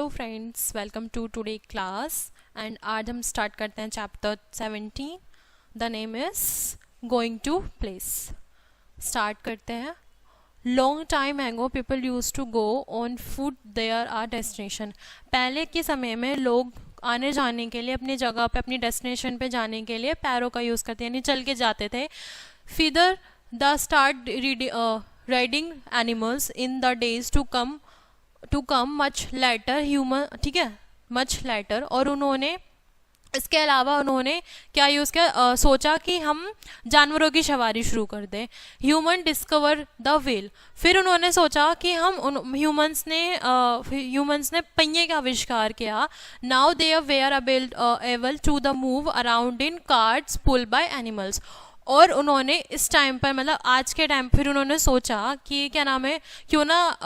Friends, welcome to today class. And आज हम start करते हैं chapter 17। The name is going to places. Start करते हैं। Long time ago people use to go on foot there are destination. पहले के समय में लोग आने जाने के लिए अपनी जगह पे, अपनी डेस्टिनेशन पे जाने के लिए पैरों का यूज़ करते, यानी चल के जाते थे। Further the start riding animals in the days to come much later human, ठीक है, मच लेटर। और उन्होंने इसके अलावा उन्होंने क्या यूज़ किया, सोचा कि हम जानवरों की सवारी शुरू कर दें। Human discover the wheel. फिर उन्होंने सोचा कि हम ह्यूमंस ने पहिए का आविष्कार किया। Now they were able to the move around in carts pull by animals. और उन्होंने इस टाइम पर, मतलब आज के टाइम फिर उन्होंने सोचा कि क्या नाम है, क्यों ना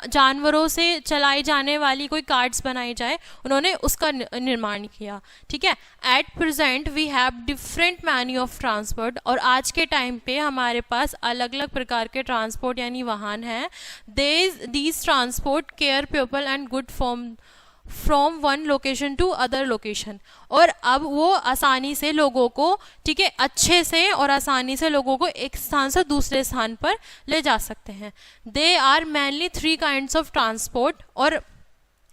जानवरों से चलाई जाने वाली कोई कार्ड्स बनाई जाए। उन्होंने उसका निर्माण किया। ठीक है। At present we have different many of transport. और आज के टाइम पे हमारे पास अलग अलग प्रकार के ट्रांसपोर्ट यानी वाहन हैं। These transport carry people and good from one location to other location. और अब वो आसानी से लोगों को, ठीक है, अच्छे से और आसानी से लोगों को एक स्थान से दूसरे स्थान पर ले जा सकते हैं। They are mainly 3 kinds of transport. और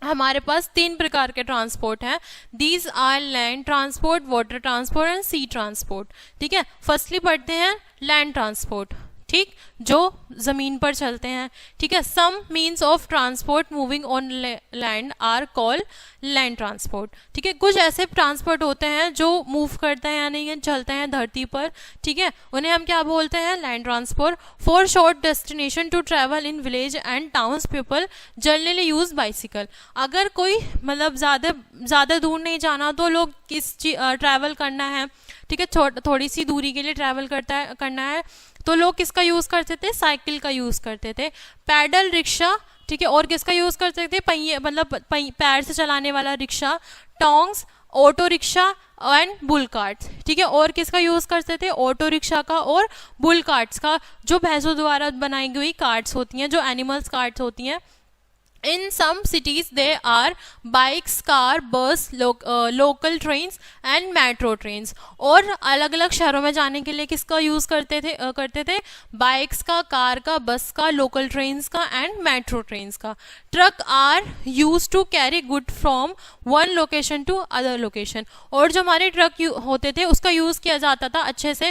हमारे पास 3 प्रकार के ट्रांसपोर्ट हैं। These are land transport, water transport and sea transport. ठीक है। फर्स्टली पढ़ते हैं लैंड ट्रांसपोर्ट, ठीक, जो जमीन पर चलते हैं। ठीक है। Some means of transport moving on land are called land transport. ठीक है। कुछ ऐसे ट्रांसपोर्ट होते हैं जो मूव करते हैं यानी चलते हैं धरती पर, ठीक है, उन्हें हम क्या बोलते हैं, land transport. For short destination to travel in village and towns people generally use bicycle. अगर कोई मतलब ज़्यादा दूर नहीं जाना तो लोग ट्रैवल करना है, ठीक है, थोड़ी सी दूरी के लिए ट्रैवल करना है तो लोग किसका यूज़ करते थे, साइकिल का यूज़ करते थे। पैडल रिक्शा, ठीक है, और किसका यूज़ करते थे, पहिए, मतलब पैर से चलाने वाला rickshaw, tongs, auto rickshaw and bull carts. ठीक है। और किसका यूज़ करते थे, ऑटो रिक्शा का और बुल कार्ट्स का, जो भैंसों द्वारा बनाई गई कार्ट्स होती हैं, जो एनिमल्स कार्ट्स होती हैं। In some cities there are bikes, car, bus, local trains and metro trains। और अलग अलग शहरों में जाने के लिए किसका यूज़ करते थे, बाइक्स का, कार का, बस का, लोकल ट्रेन्स का एंड मेट्रो ट्रेन्स का। Truck are use to carry good from one location to other location. और जो हमारे ट्रक होते थे उसका यूज़ किया जाता था अच्छे से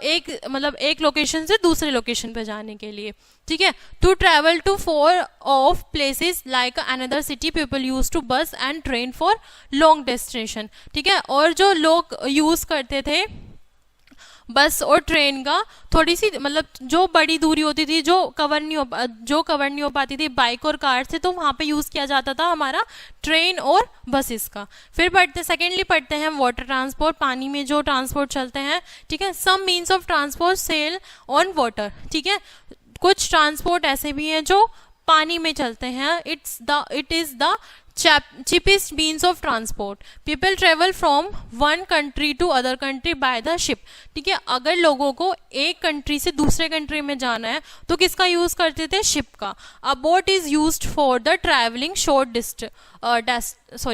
एक लोकेशन से दूसरे लोकेशन पे जाने के लिए। ठीक है। To travel to 4 of places like another city people use to bus and train for long destination. ठीक है। और जो लोग यूज करते थे बस और ट्रेन का, थोड़ी सी मतलब जो बड़ी दूरी होती थी, जो कवर नहीं हो पाती थी बाइक और कार से, तो वहाँ पे यूज़ किया जाता था हमारा ट्रेन और बसेस का। फिर सेकेंडली पढ़ते हैं वाटर ट्रांसपोर्ट, पानी में जो ट्रांसपोर्ट चलते हैं। ठीक है। Some means of transport sail on water. ठीक है। कुछ ट्रांसपोर्ट ऐसे भी हैं जो पानी में चलते हैं। It is the cheapest means of transport. People travel from one country to other country by the ship। ठीक है। अगर लोगों को एक कंट्री से दूसरे कंट्री में जाना है तो किसका यूज करते थे, शिप का। अ boat is used for the travelling short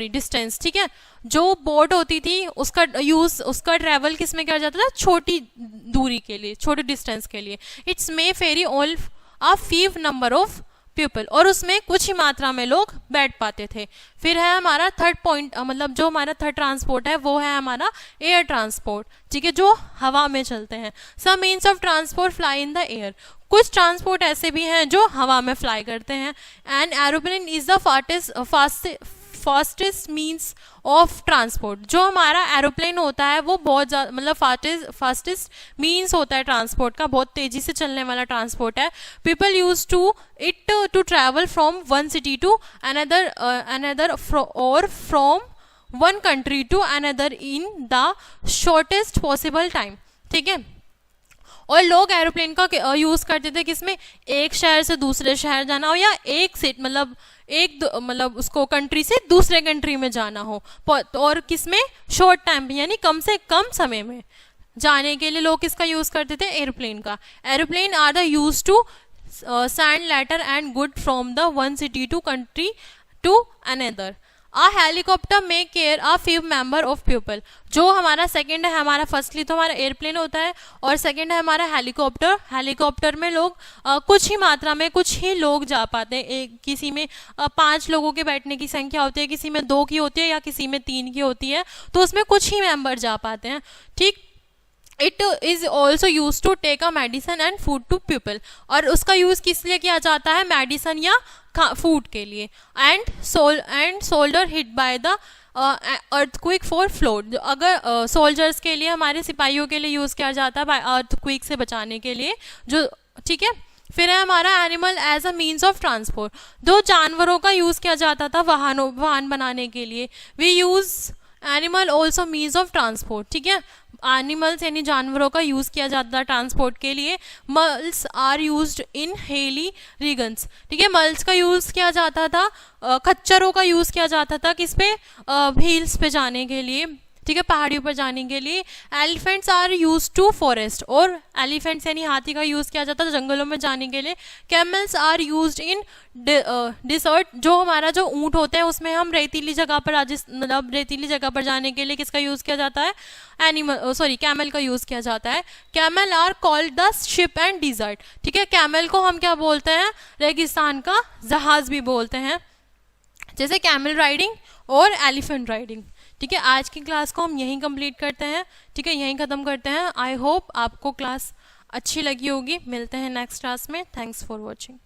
distance. ठीक है। जो बोट होती थी उसका ट्रैवल किस में किया जाता था, छोटी दूरी के लिए, छोटी डिस्टेंस के लिए। It's may ferry all a few number of people. और उसमें कुछ ही मात्रा में लोग बैठ पाते थे। फिर है हमारा थर्ड पॉइंट, मतलब जो हमारा थर्ड ट्रांसपोर्ट है वो है हमारा एयर ट्रांसपोर्ट। ठीक है, जो हवा में चलते हैं। Some means of transport fly in the air. कुछ ट्रांसपोर्ट ऐसे भी हैं जो हवा में फ्लाई करते हैं। And aeroplane is the fastest means of transport. जो हमारा एरोप्लेन होता है वो बहुत ज़्यादा, मतलब फास्टेस्ट मीन्स होता है ट्रांसपोर्ट का, बहुत तेजी से चलने वाला ट्रांसपोर्ट है। People use to travel from one city to another और from one country to another in the shortest possible time. ठीक है। और लोग एरोप्लेन का यूज़ करते थे किसमें, एक शहर से दूसरे शहर जाना हो, या मतलब उसको कंट्री से दूसरे कंट्री में जाना हो, और किसमें, शॉर्ट टाइम यानी कम से कम समय में जाने के लिए लोग किसका यूज़ करते थे, एरोप्लेन का। Aeroplane are the use to send letter and good from the one city to country to another. A helicopter may carry a few member of people. जो हमारा सेकंड है, हमारा फर्स्टली तो हमारा एयरप्लेन होता है और सेकंड है हमारा हेलीकॉप्टर। हेलीकॉप्टर में लोग कुछ ही मात्रा में, कुछ ही लोग जा पाते हैं। एक किसी में 5 लोगों के बैठने की संख्या होती है, किसी में 2 की होती है या किसी में 3 की होती है, तो उसमें कुछ ही मेंबर जा पाते हैं। ठीक, it is also use to take a medicine and food to people. और उसका यूज किस लिए किया जाता है? मेडिसिन या फूड के लिए। And soldier hit by the earthquake for flood. अगर सोल्जर्स के लिए, हमारे सिपाहियों के लिए यूज किया जाता है अर्थक्वेक से बचाने के लिए, जो ठीक है। फिर है हमारा animal as a means of transport. दो जानवरों का यूज किया जाता था वाहन बनाने के लिए। We use animal also means of transport. ठीक है, एनिमल्स यानी जानवरों का यूज किया जाता है ट्रांसपोर्ट के लिए। Mules are used in hilly regions. ठीक है, मल्स का यूज किया जाता था, खच्चरों का यूज किया जाता था किस पे? हिल्स पे जाने के लिए। ठीक है, पहाड़ियों पर जाने के लिए। Elephants are use to forest. और एलिफेंट्स यानी हाथी का यूज किया जाता था जंगलों में जाने के लिए। Camels are used in desert. जो हमारा जो ऊंट होते हैं उसमें हम रेतीली जगह पर, मतलब रेतीली जगह पर जाने के लिए किसका यूज किया जाता है? कैमल का यूज किया जाता है। Camel are called the ship and desert. ठीक है, कैमल को हम क्या बोलते हैं? रेगिस्तान का जहाज भी बोलते हैं, जैसे कैमल राइडिंग और एलिफेंट राइडिंग। ठीक है, आज की क्लास को हम यहीं कंप्लीट करते हैं। ठीक है, यहीं ख़त्म करते हैं। आई होप आपको क्लास अच्छी लगी होगी। मिलते हैं नेक्स्ट क्लास में। Thanks for watching.